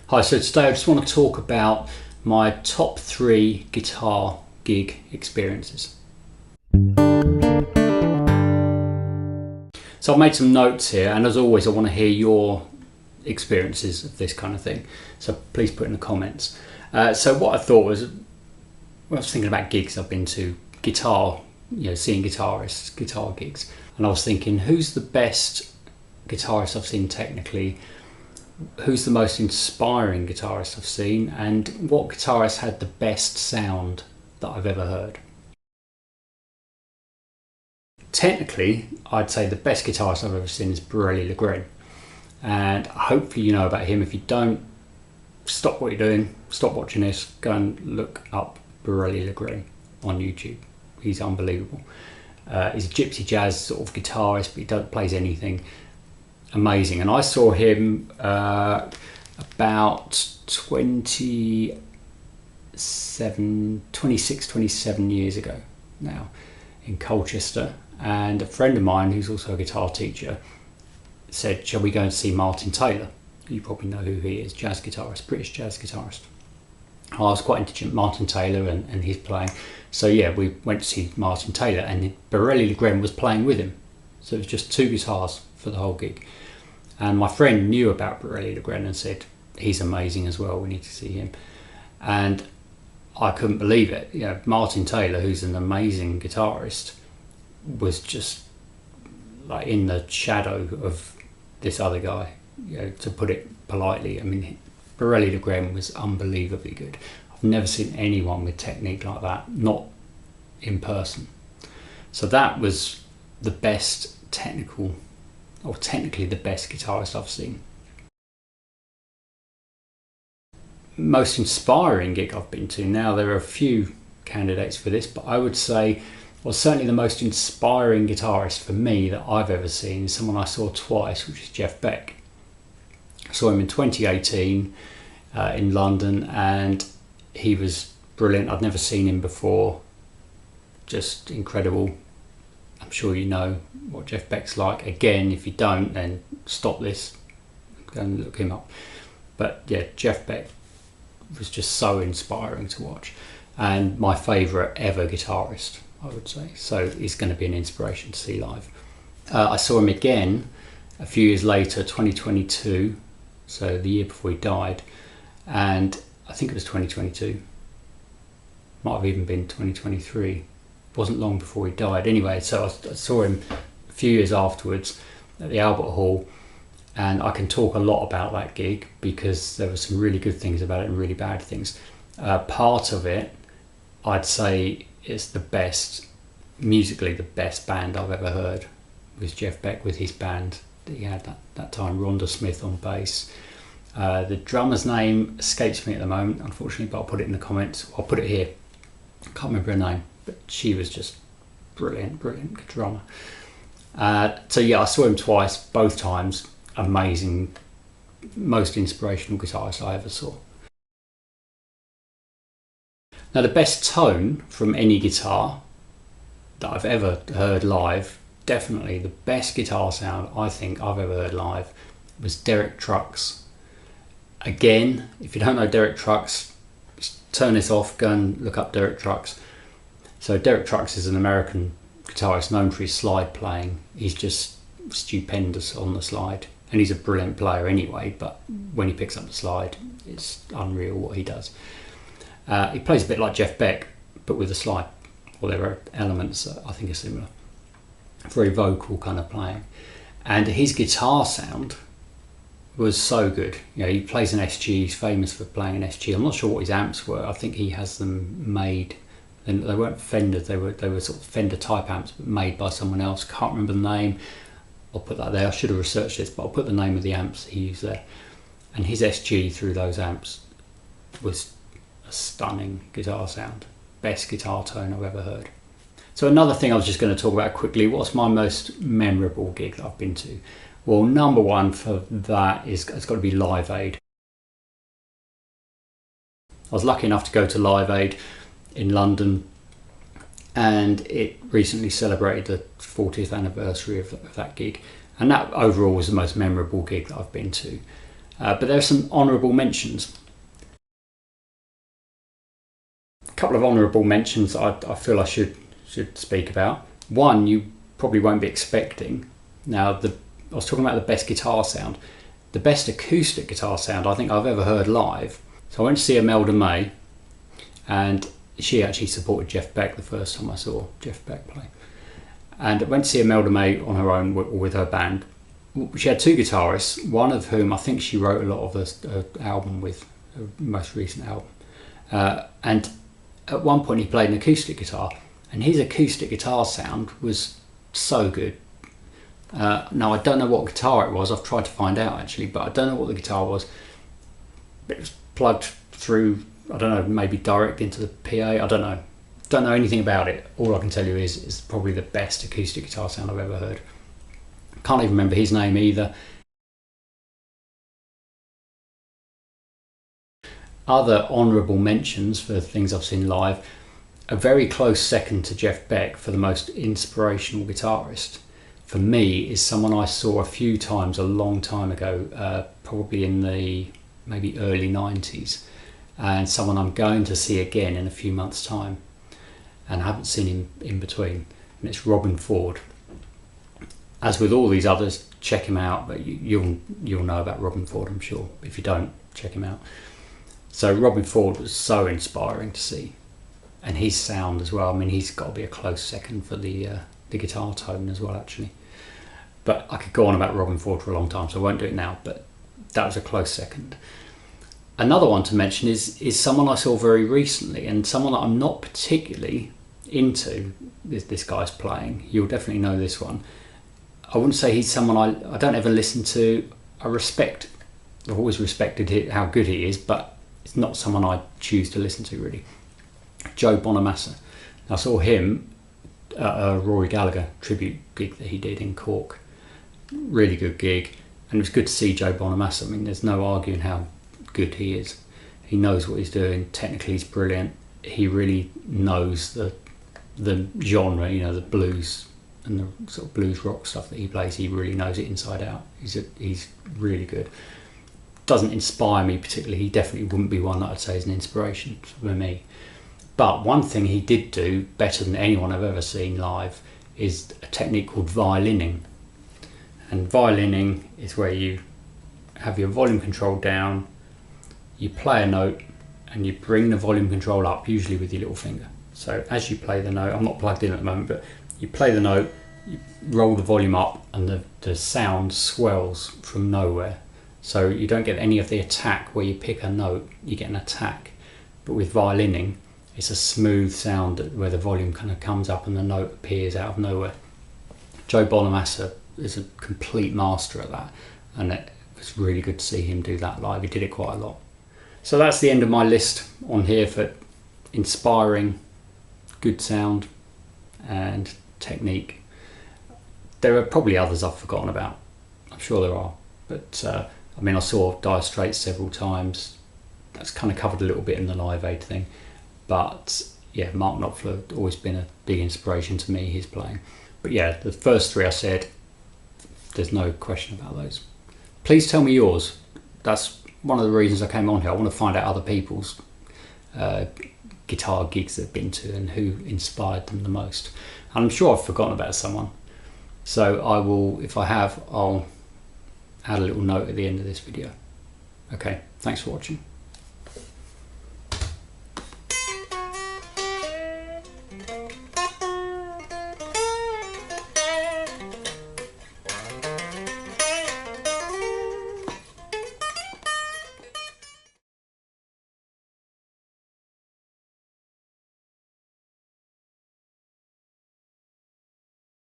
Hi, so today I just want to talk about my top 3 guitar gig experiences. So I've made some notes here, and as always I want to hear your experiences of this kind of thing, so please put in the comments. So what I thought was, when I was thinking about gigs I've been to, guitar, seeing guitarists, guitar gigs, and I was thinking, who's the best guitarist I've seen technically, who's the most inspiring guitarist I've seen, and what guitarist had the best sound that I've ever heard. Technically, I'd say the best guitarist I've ever seen is Borelli Le, and hopefully you know about him. If you don't, stop what you're doing, stop watching this, go and look up Borelli Le on YouTube. He's unbelievable. He's a gypsy jazz sort of guitarist, but he plays anything. Amazing. And I saw him about 26, 27 years ago now in Colchester, and a friend of mine who's also a guitar teacher said, shall we go and see Martin Taylor? You probably know who he is, jazz guitarist, British jazz guitarist. I was quite into Martin Taylor and his playing, so yeah, we went to see Martin Taylor, and Borelli Le was playing with him, so it was just 2 guitars for the whole gig. And my friend knew about Borelli Le and said, he's amazing as well, we need to see him. And I couldn't believe it. Martin Taylor, who's an amazing guitarist, was just like in the shadow of this other guy, to put it politely. I mean, Borelli Le was unbelievably good. I've never seen anyone with technique like that, not in person. So that was the best technically the best guitarist I've seen. Most inspiring gig I've been to, now there are a few candidates for this, but I would say, well, certainly the most inspiring guitarist for me that I've ever seen is someone I saw twice, which is Jeff Beck. I saw him in 2018 in London, and he was brilliant. I'd never seen him before, just incredible. I'm sure you know what Jeff Beck's like. Again, if you don't, then stop this, go and look him up. But yeah, Jeff Beck was just so inspiring to watch, and my favourite ever guitarist, I would say. So he's going to be an inspiration to see live. I saw him again a few years later, 2022, so the year before he died, and I think it was 2022, might have even been 2023. Wasn't long before he died anyway. So I saw him a few years afterwards at the Albert Hall, and I can talk a lot about that gig because there were some really good things about it and really bad things. Part of it, I'd say, is the best, musically the best band I've ever heard, was Jeff Beck with his band that he had that time, Rhonda Smith on bass. The drummer's name escapes me at the moment, unfortunately, but I'll put it in the comments. I'll put it here. I can't remember her name, but she was just brilliant good drummer. So yeah, I saw him twice, both times amazing, most inspirational guitarist I ever saw. Now, the best tone from any guitar that I've ever heard live, definitely the best guitar sound I think I've ever heard live, was Derek Trucks. Again, if you don't know Derek Trucks, just turn this off, go and look up Derek Trucks. So Derek Trucks is an American guitarist known for his slide playing. He's just stupendous on the slide, and he's a brilliant player anyway, but when he picks up the slide, it's unreal what he does. He plays a bit like Jeff Beck, but with a slide. Well, there are elements that I think are similar. Very vocal kind of playing. And his guitar sound was so good. He plays an SG, he's famous for playing an SG. I'm not sure what his amps were. I think he has them made, and they weren't Fenders, they were sort of Fender type amps, but made by someone else. Can't remember the name. I'll put that there. I should have researched this, but I'll put the name of the amps he used there. And his SG through those amps was a stunning guitar sound. Best guitar tone I've ever heard. So another thing I was just going to talk about quickly, what's my most memorable gig that I've been to? Well, number one for that it's got to be Live Aid. I was lucky enough to go to Live Aid in London, and it recently celebrated the 40th anniversary of that gig, and that overall was the most memorable gig that I've been to. But there are some honourable mentions. A couple of honourable mentions I feel I should speak about. One you probably won't be expecting. Now, I was talking about the best guitar sound. The best acoustic guitar sound I think I've ever heard live. So I went to see Imelda May, and she actually supported Jeff Beck the first time I saw Jeff Beck play. And I went to see Imelda May on her own with her band. She had two guitarists, one of whom I think she wrote a lot of her album with, her most recent album. And at one point he played an acoustic guitar, and his acoustic guitar sound was so good. Now I don't know what guitar it was, I've tried to find out actually, but I don't know what the guitar was. It was plugged through, I don't know, maybe direct into the PA, I don't know. Don't know anything about it. All I can tell you is it's probably the best acoustic guitar sound I've ever heard. Can't even remember his name either. Other honourable mentions for things I've seen live, a very close second to Jeff Beck for the most inspirational guitarist, for me, is someone I saw a few times a long time ago, probably in the maybe early 90s, and someone I'm going to see again in a few months' time, and I haven't seen him in between, and it's Robin Ford. As with all these others, check him out, but you'll know about Robin Ford, I'm sure. If you don't, check him out. So Robin Ford was so inspiring to see, and his sound as well. I mean, he's got to be a close second for the guitar tone as well, actually. But I could go on about Robin Ford for a long time, so I won't do it now, but that was a close second. Another one to mention is someone I saw very recently, and someone that I'm not particularly into this guy's playing. You'll definitely know this one. I wouldn't say he's someone I don't ever listen to. I've always respected how good he is, but it's not someone I choose to listen to really. Joe Bonamassa. I saw him at a Rory Gallagher tribute gig that he did in Cork. Really good gig, and it was good to see Joe Bonamassa. I mean, there's no arguing how good he is. He knows what he's doing. Technically, he's brilliant. He really knows the genre, the blues and the sort of blues rock stuff that he plays. He really knows it inside out. He's really good. Doesn't inspire me particularly. He definitely wouldn't be one that I'd say is an inspiration for me. But one thing he did do better than anyone I've ever seen live is a technique called violining. And violining is where you have your volume control down, you play a note, and you bring the volume control up, usually with your little finger. So as you play the note, I'm not plugged in at the moment, but you play the note, you roll the volume up, and the sound swells from nowhere. So you don't get any of the attack where you pick a note, you get an attack. But with violining, it's a smooth sound where the volume kind of comes up and the note appears out of nowhere. Joe Bonamassa is a complete master at that, and it was really good to see him do that live. He did it quite a lot. So that's the end of my list on here for inspiring, good sound and technique. There are probably others I've forgotten about. I'm sure there are, but I mean, I saw Dire Straits several times. That's kind of covered a little bit in the Live Aid thing, but yeah, Mark Knopfler always been a big inspiration to me, his playing. But yeah, the first three I said, there's no question about those. Please tell me yours. That's one of the reasons I came on here. I want to find out other people's guitar gigs they've been to and who inspired them the most. And I'm sure I've forgotten about someone, so I will, if I have, I'll add a little note at the end of this video. Okay, thanks for watching.